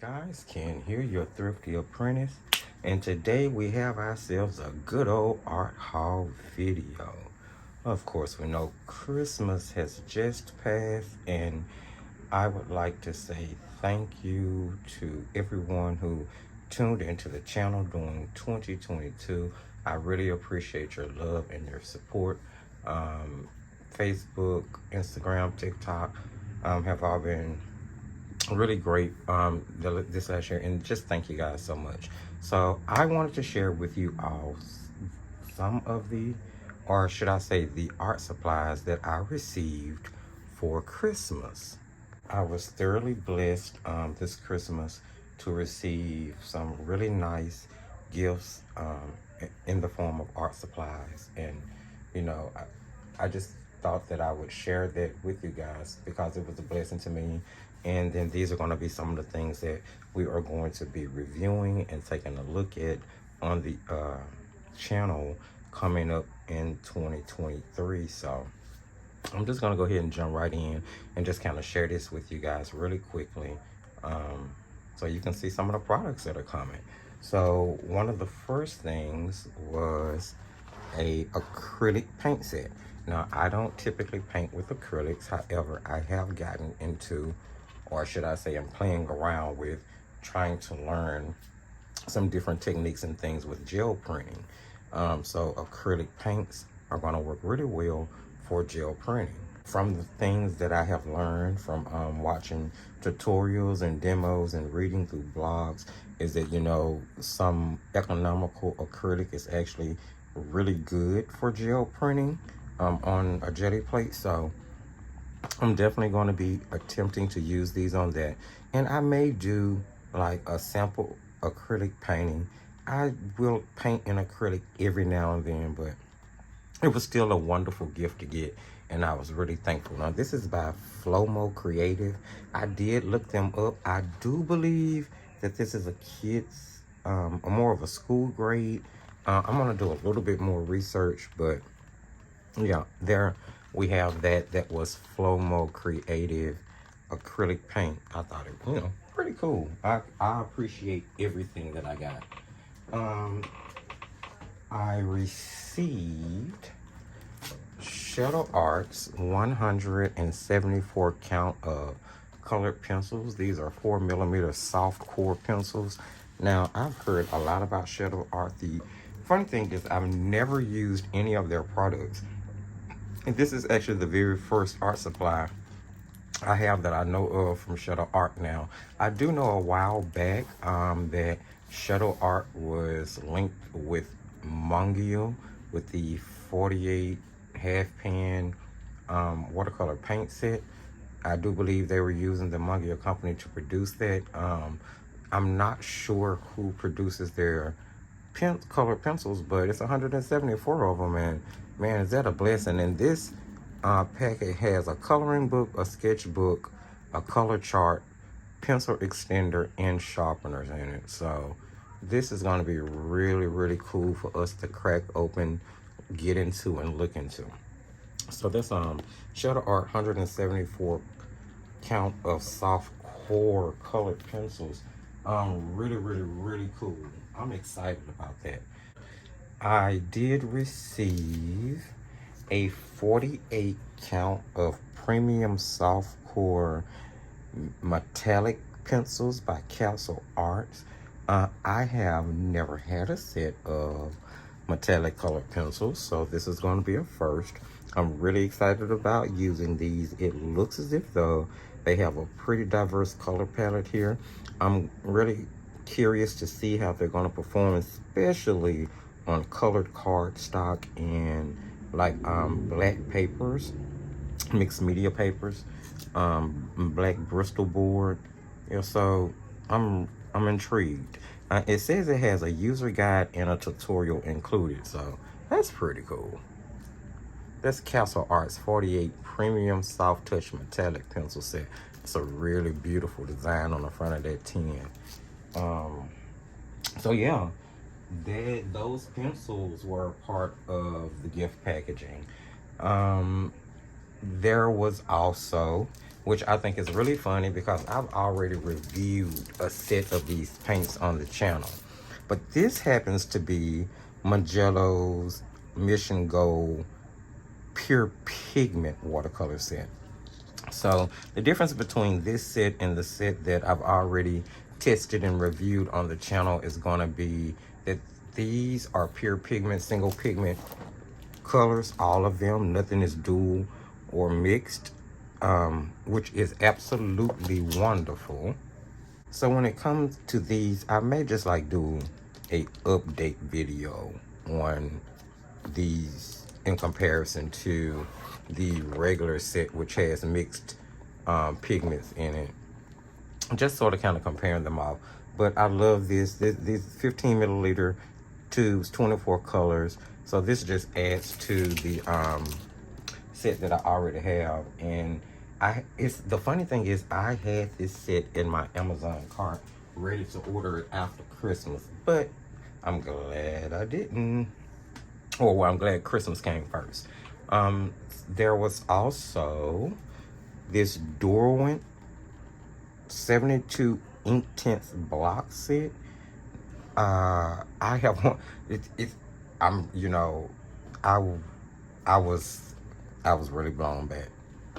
guys, Ken here, your thrifty apprentice, and today we have ourselves a good old art haul video. Of course, we know Christmas has just passed, and I would like to say thank you to everyone who tuned into the channel during 2022. I really appreciate your love and your support. Facebook, Instagram, TikTok have all been really great this last year, and just thank you guys so much. So I wanted to share with you all some of the, or should I say, the art supplies that I received for Christmas. I was thoroughly blessed this Christmas to receive some really nice gifts in the form of art supplies, and you know, I just thought that I would share that with you guys because it was a blessing to me. And then these are going to be some of the things that we are going to be reviewing and taking a look at on the channel coming up in 2023. So I'm just going to go ahead and jump right in and just kind of share this with you guys really quickly, so you can see some of the products that are coming. So one of the first things was a acrylic paint set. Now, I don't typically paint with acrylics. However, I have gotten into, or should I say, I'm playing around with trying to learn some different techniques and things with gel printing. So acrylic paints are going to work really well for gel printing. From the things that I have learned from watching tutorials and demos and reading through blogs is that, you know, some economical acrylic is actually really good for gel printing on a jelly plate. So I'm definitely going to be attempting to use these on that, and I may do like a sample acrylic painting. I will paint in acrylic every now and then, but it was still a wonderful gift to get, and I was really thankful. Now, this is by Flomo Creative. I did look them up. I do believe that this is a kid's, more of a school grade. I'm gonna do a little bit more research, but yeah, there we have that was Flomo Creative acrylic paint. I thought it, you know, pretty cool. I appreciate everything that I got. I received Shadow Arts 174 count of colored pencils. These are 4mm soft core pencils. Now, I've heard a lot about Shadow Art. The funny thing is I've never used any of their products. And this is actually the very first art supply I have that I know of from Shadow Art. Now, I do know a while back that Shadow Art was linked with Mungio with the 48 half pan watercolor paint set. I do believe they were using the Mungio company to produce that. I'm not sure who produces their colored pencils, but it's 174 of them, and man, is that a blessing. And this packet has a coloring book, a sketchbook, a color chart, pencil extender, and sharpeners in it. So this is going to be really, really cool for us to crack open, get into, and look into. So this Shadow Art 174 count of soft core colored pencils. Really, really, really cool. I'm excited about that. I did receive a 48 count of premium soft core metallic pencils by Castle Arts. I have never had a set of metallic colored pencils, so this is going to be a first. I'm really excited about using these. It looks as if though they have a pretty diverse color palette here. I'm really curious to see how they're going to perform, especially on colored cardstock and like black papers, mixed media papers, black Bristol board. Yeah, so I'm intrigued. It says it has a user guide and a tutorial included, so that's pretty cool. That's Castle Arts 48 premium soft touch metallic pencil set. It's a really beautiful design on the front of that tin. So yeah, those pencils were part of the gift packaging. There was also which I think is really funny because I've already reviewed a set of these paints on the channel. But this happens to be Magello's Mission Gold Pure Pigment watercolor set. So the difference between this set and the set that I've already tested and reviewed on the channel is going to be that these are pure pigment, single pigment colors, all of them. Nothing is dual or mixed, which is absolutely wonderful. So when it comes to these, I may just like do a update video on these in comparison to the regular set, which has mixed pigments in it, just sort of kind of comparing them all. But I love these 15 milliliter tubes, 24 colors. So this just adds to the set that I already have. And the funny thing is, I had this set in my Amazon cart ready to order it after Christmas, but I'm glad I didn't. Or well, I'm glad Christmas came first. There was also this Derwent 72 Inktense block set. I have one. I'm, you know, I was really blown back.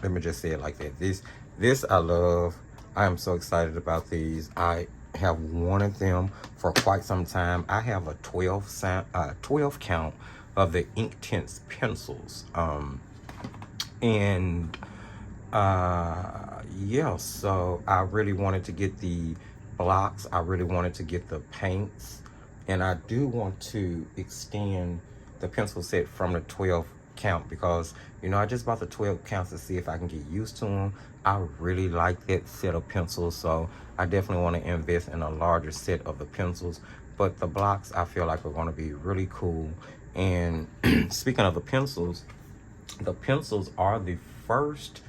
Let me just say it like that. This I love. I am so excited about these. I have wanted them for quite some time. I have a 12 count of the Inktense pencils. Yeah, so I really wanted to get the blocks. I really wanted to get the paints. And I do want to extend the pencil set from the 12 count because, you know, I just bought the 12 counts to see if I can get used to them. I really like that set of pencils, so I definitely want to invest in a larger set of the pencils. But the blocks, I feel like, are going to be really cool. And speaking of the pencils are the first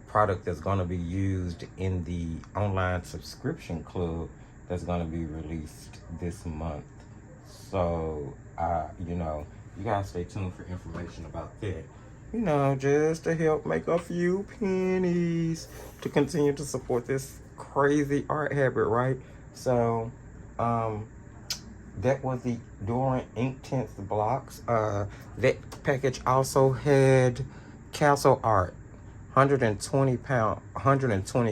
product that's going to be used in the online subscription club that's going to be released this month. So, you know, you guys stay tuned for information about that. You know, just to help make a few pennies to continue to support this crazy art habit, right? So, that was the Derwent Inktense blocks. That package also had Castle Art 120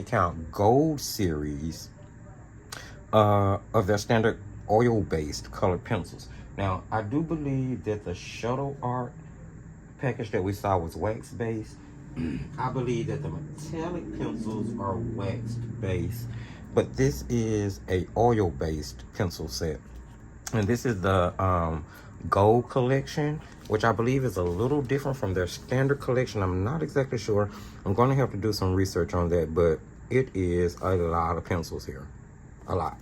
count gold series of their standard oil-based colored pencils. Now, I do believe that the Shuttle Art package that we saw was wax-based. I believe that the metallic pencils are wax-based, but this is a oil-based pencil set. And this is the gold collection, which I believe is a little different from their standard collection. I'm not exactly sure. I'm going to have to do some research on that, but it is a lot of pencils here. A lot.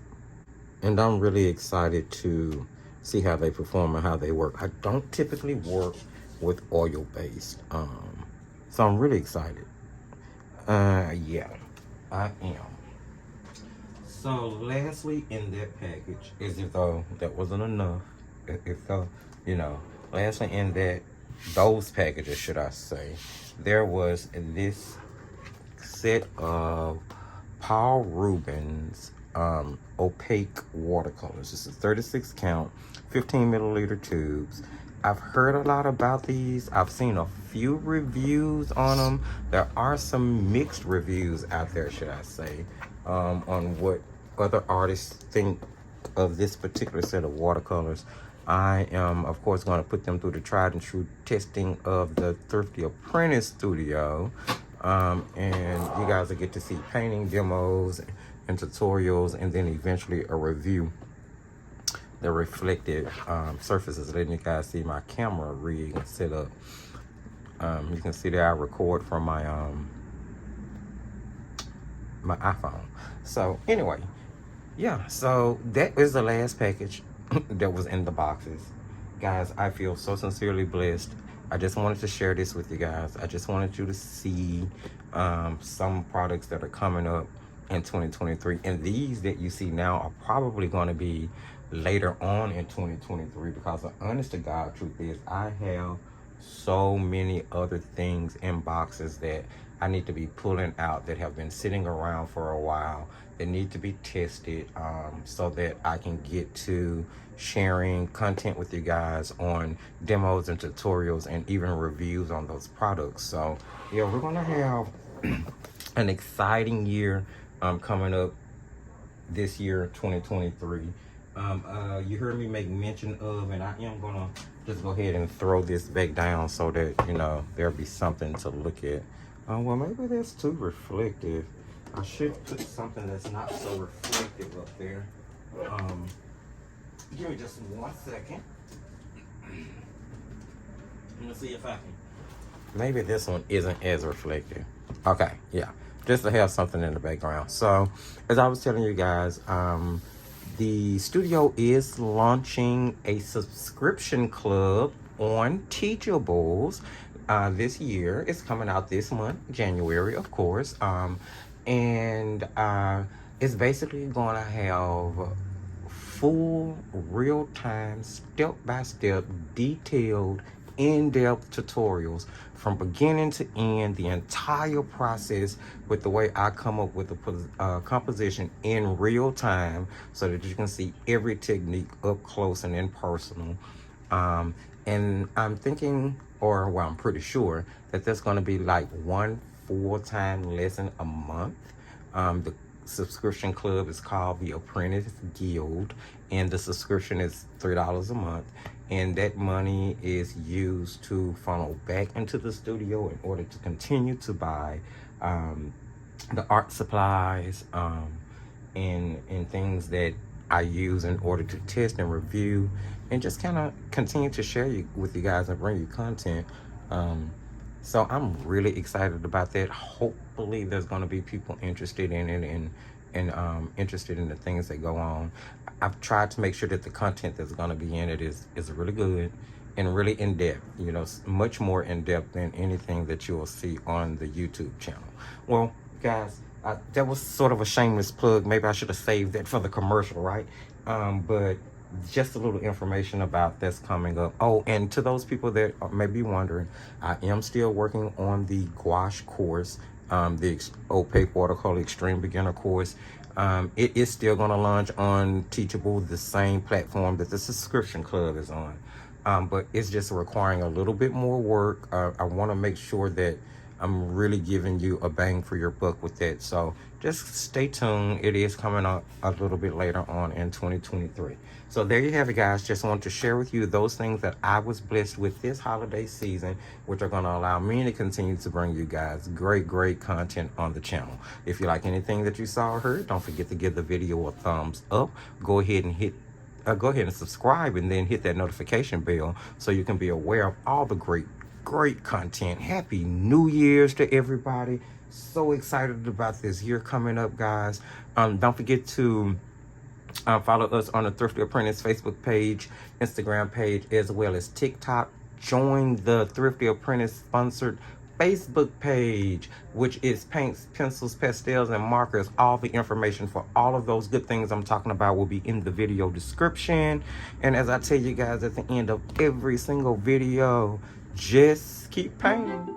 And I'm really excited to see how they perform and how they work. I don't typically work with oil-based, so I'm really excited. Yeah, I am. So lastly in that package, as if though that wasn't enough, if though, you know, lastly in those packages, should I say, there was this set of Paul Rubens opaque watercolors. This is 36 count, 15 milliliter tubes. I've heard a lot about these. I've seen a few reviews on them. There are some mixed reviews out there, should I say, on what other artists think of this particular set of watercolors. I am, of course, going to put them through the tried and true testing of the Thrifty Apprentice Studio. And you guys will get to see painting demos and tutorials, and then eventually a review. The reflective surfaces, letting you guys see my camera rig and set up. You can see that I record from my my iPhone. So anyway, yeah, so that is the last package that was in the boxes. Guys, I feel so sincerely blessed. I just wanted to share this with you guys. I just wanted you to see some products that are coming up in 2023. And these that you see now are probably going to be later on in 2023, because the honest to God truth is I have so many other things in boxes that I need to be pulling out that have been sitting around for a while that need to be tested, so that I can get to sharing content with you guys on demos and tutorials and even reviews on those products. So yeah, we're gonna have an exciting year coming up this year, 2023. You heard me make mention of, and I am gonna just go ahead and throw this back down so that, you know, there'll be something to look at. Well, maybe that's too reflective. I should put something that's not so reflective up there. Give me just 1 second. Let me see if I can. Maybe this one isn't as reflective. Okay, yeah, just to have something in the background. So, as I was telling you guys, the studio is launching a subscription club on Teachables this year. It's coming out this month, January, of course. And it's basically going to have full, real-time, step-by-step, detailed, in-depth tutorials from beginning to end, the entire process with the way I come up with the composition in real time so that you can see every technique up close and in personal. And I'm thinking, or well, I'm pretty sure that there's going to be like one full-time lesson a month. The subscription club is called the Apprentice Guild, and the subscription is $3 a month, and that money is used to funnel back into the studio in order to continue to buy the art supplies and things that I use in order to test and review and just kind of continue to share with you guys and bring you content. So I'm really excited about that. Hopefully there's going to be people interested in it and interested in the things that go on. I've tried to make sure that the content that's going to be in it is really good and really in-depth, you know, much more in-depth than anything that you will see on the YouTube channel. Well, guys, that was sort of a shameless plug. Maybe I should have saved that for the commercial, right? But just a little information about that's coming up. Oh, and to those people that may be wondering, I am still working on the gouache course, the opaque watercolor extreme beginner course. It is still going to launch on Teachable, the same platform that the subscription club is on, but it's just requiring a little bit more work. I want to make sure that I'm really giving you a bang for your buck with that. So just stay tuned. It is coming up a little bit later on in 2023. So there you have it, guys. Just wanted to share with you those things that I was blessed with this holiday season, which are going to allow me to continue to bring you guys great content on the channel. If you like anything that you saw or heard, don't forget to give the video a thumbs up. Go ahead and subscribe, and then hit that notification bell so you can be aware of all the great content. Happy New Year's to everybody. So excited about this year coming up, guys. Don't forget to follow us on the Thrifty Apprentice Facebook page, Instagram page, as well as TikTok. Join the Thrifty Apprentice sponsored Facebook page, which is paints, pencils, pastels, and markers. All the information for all of those good things I'm talking about will be in the video description. And as I tell you guys at the end of every single video, just keep painting.